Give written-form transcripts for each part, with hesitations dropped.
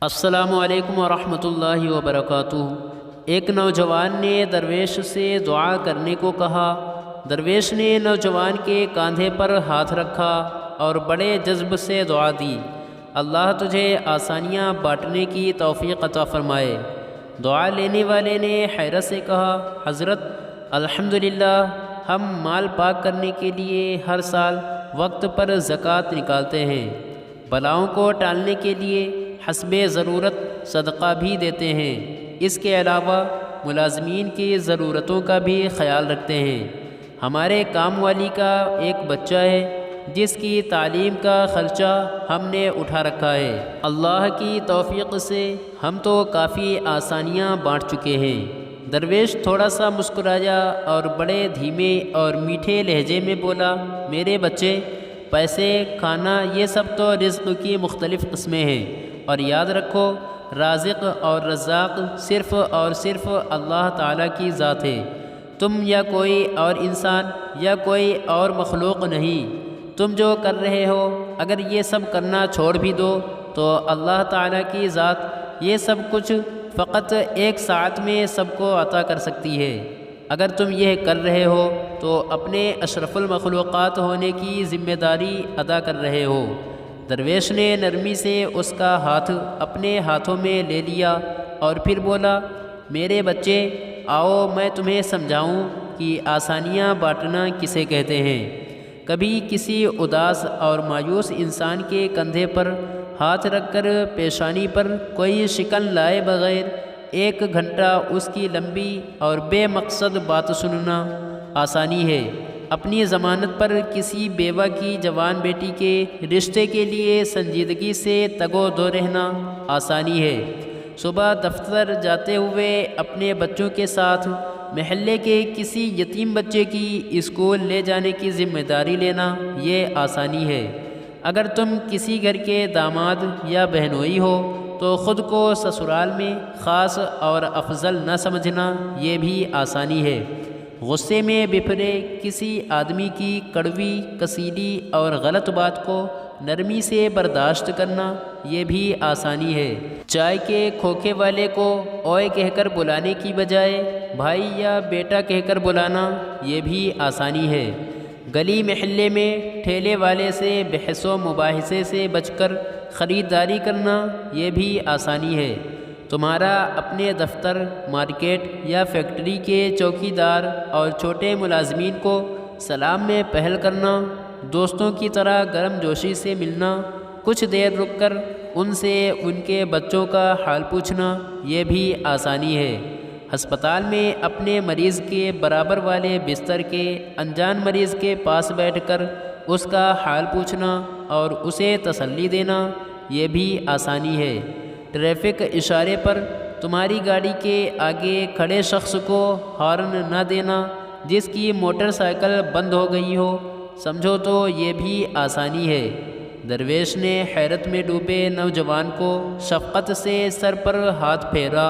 السلام علیکم ورحمۃ اللہ وبرکاتہ۔ ایک نوجوان نے درویش سے دعا کرنے کو کہا۔ درویش نے نوجوان کے کاندھے پر ہاتھ رکھا اور بڑے جذب سے دعا دی، اللہ تجھے آسانیاں بانٹنے کی توفیق عطا فرمائے۔ دعا لینے والے نے حیرت سے کہا، حضرت الحمدللہ، ہم مال پاک کرنے کے لیے ہر سال وقت پر زکوٰۃ نکالتے ہیں، بلاؤں کو ٹالنے کے لیے حسب ضرورت صدقہ بھی دیتے ہیں، اس کے علاوہ ملازمین کی ضرورتوں کا بھی خیال رکھتے ہیں۔ ہمارے کام والی کا ایک بچہ ہے جس کی تعلیم کا خرچہ ہم نے اٹھا رکھا ہے۔ اللہ کی توفیق سے ہم تو کافی آسانیاں بانٹ چکے ہیں۔ درویش تھوڑا سا مسکرایا اور بڑے دھیمے اور میٹھے لہجے میں بولا، میرے بچے، پیسے، کھانا، یہ سب تو رزق کی مختلف قسمیں ہیں، اور یاد رکھو رازق اور رزاق صرف اور صرف اللہ تعالیٰ کی ذات ہے، تم یا کوئی اور انسان یا کوئی اور مخلوق نہیں۔ تم جو کر رہے ہو اگر یہ سب کرنا چھوڑ بھی دو تو اللہ تعالیٰ کی ذات یہ سب کچھ فقط ایک ساعت میں سب کو عطا کر سکتی ہے۔ اگر تم یہ کر رہے ہو تو اپنے اشرف المخلوقات ہونے کی ذمہ داری ادا کر رہے ہو۔ درویش نے نرمی سے اس کا ہاتھ اپنے ہاتھوں میں لے لیا اور پھر بولا، میرے بچے، آؤ میں تمہیں سمجھاؤں کہ آسانیاں بانٹنا کسے کہتے ہیں۔ کبھی کسی اداس اور مایوس انسان کے کندھے پر ہاتھ رکھ کر پیشانی پر کوئی شکن لائے بغیر 1 گھنٹہ اس کی لمبی اور بے مقصد بات سننا آسانی ہے۔ اپنی ضمانت پر کسی بیوہ کی جوان بیٹی کے رشتے کے لیے سنجیدگی سے تگ و دو رہنا آسانی ہے۔ صبح دفتر جاتے ہوئے اپنے بچوں کے ساتھ محلے کے کسی یتیم بچے کی اسکول لے جانے کی ذمہ داری لینا یہ آسانی ہے۔ اگر تم کسی گھر کے داماد یا بہنوئی ہو تو خود کو سسرال میں خاص اور افضل نہ سمجھنا یہ بھی آسانی ہے۔ غصے میں بپھرے کسی آدمی کی کڑوی، کسیلی اور غلط بات کو نرمی سے برداشت کرنا یہ بھی آسانی ہے۔ چائے کے کھوکھے والے کو اوئے کہہ کر بلانے کی بجائے بھائی یا بیٹا کہہ کر بلانا یہ بھی آسانی ہے۔ گلی محلے میں ٹھیلے والے سے بحث و مباحثے سے بچ کر خریداری کرنا یہ بھی آسانی ہے۔ تمہارا اپنے دفتر، مارکیٹ یا فیکٹری کے چوکیدار اور چھوٹے ملازمین کو سلام میں پہل کرنا، دوستوں کی طرح گرم جوشی سے ملنا، کچھ دیر رک کر ان سے ان کے بچوں کا حال پوچھنا یہ بھی آسانی ہے۔ ہسپتال میں اپنے مریض کے برابر والے بستر کے انجان مریض کے پاس بیٹھ کر اس کا حال پوچھنا اور اسے تسلی دینا یہ بھی آسانی ہے۔ ٹریفک اشارے پر تمہاری گاڑی کے آگے کھڑے شخص کو ہارن نہ دینا جس کی موٹر سائیکل بند ہو گئی ہو، سمجھو تو یہ بھی آسانی ہے۔ درویش نے حیرت میں ڈوبے نوجوان کو شفقت سے سر پر ہاتھ پھیرا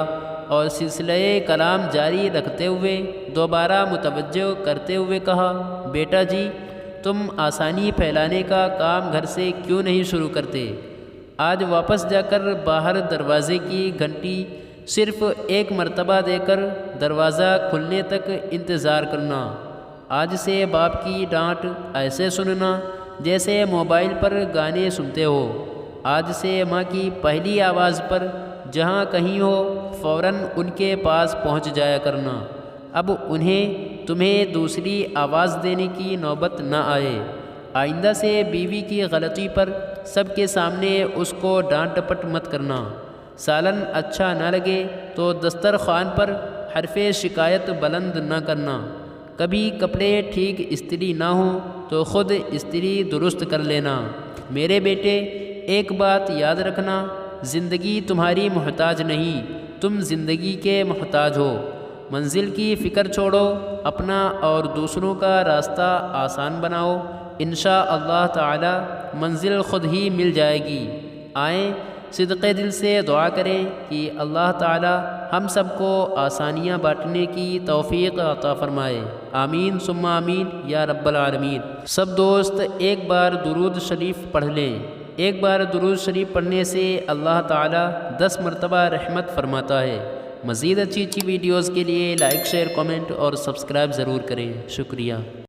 اور سلسلہ کلام جاری رکھتے ہوئے دوبارہ متوجہ کرتے ہوئے کہا، بیٹا جی، تم آسانی پھیلانے کا کام گھر سے کیوں نہیں شروع کرتے؟ آج واپس جا کر باہر دروازے کی گھنٹی صرف 1 مرتبہ دے کر دروازہ کھلنے تک انتظار کرنا۔ آج سے باپ کی ڈانٹ ایسے سننا جیسے موبائل پر گانے سنتے ہو۔ آج سے ماں کی پہلی آواز پر جہاں کہیں ہو فوراً ان کے پاس پہنچ جایا کرنا۔ اب انہیں تمہیں دوسری آواز دینے کی نوبت نہ آئے۔ آئندہ سے بیوی کی غلطی پر سب کے سامنے اس کو ڈانٹ ڈپٹ مت کرنا۔ سالن اچھا نہ لگے تو دسترخوان پر حرف شکایت بلند نہ کرنا۔ کبھی کپڑے ٹھیک استری نہ ہوں تو خود استری درست کر لینا۔ میرے بیٹے، ایک بات یاد رکھنا، زندگی تمہاری محتاج نہیں، تم زندگی کے محتاج ہو۔ منزل کی فکر چھوڑو، اپنا اور دوسروں کا راستہ آسان بناؤ، انشاءاللہ تعالی منزل خود ہی مل جائے گی۔ آئیں صدق دل سے دعا کریں کہ اللہ تعالی ہم سب کو آسانیاں بانٹنے کی توفیق عطا فرمائے۔ آمین ثم آمین یا رب العالمین۔ سب دوست ایک بار درود شریف پڑھ لیں۔ ایک بار درود شریف پڑھنے سے اللہ تعالیٰ 10 مرتبہ رحمت فرماتا ہے۔ مزید اچھی ویڈیوز کے لیے لائک، شیئر، کامنٹ اور سبسکرائب ضرور کریں۔ شکریہ۔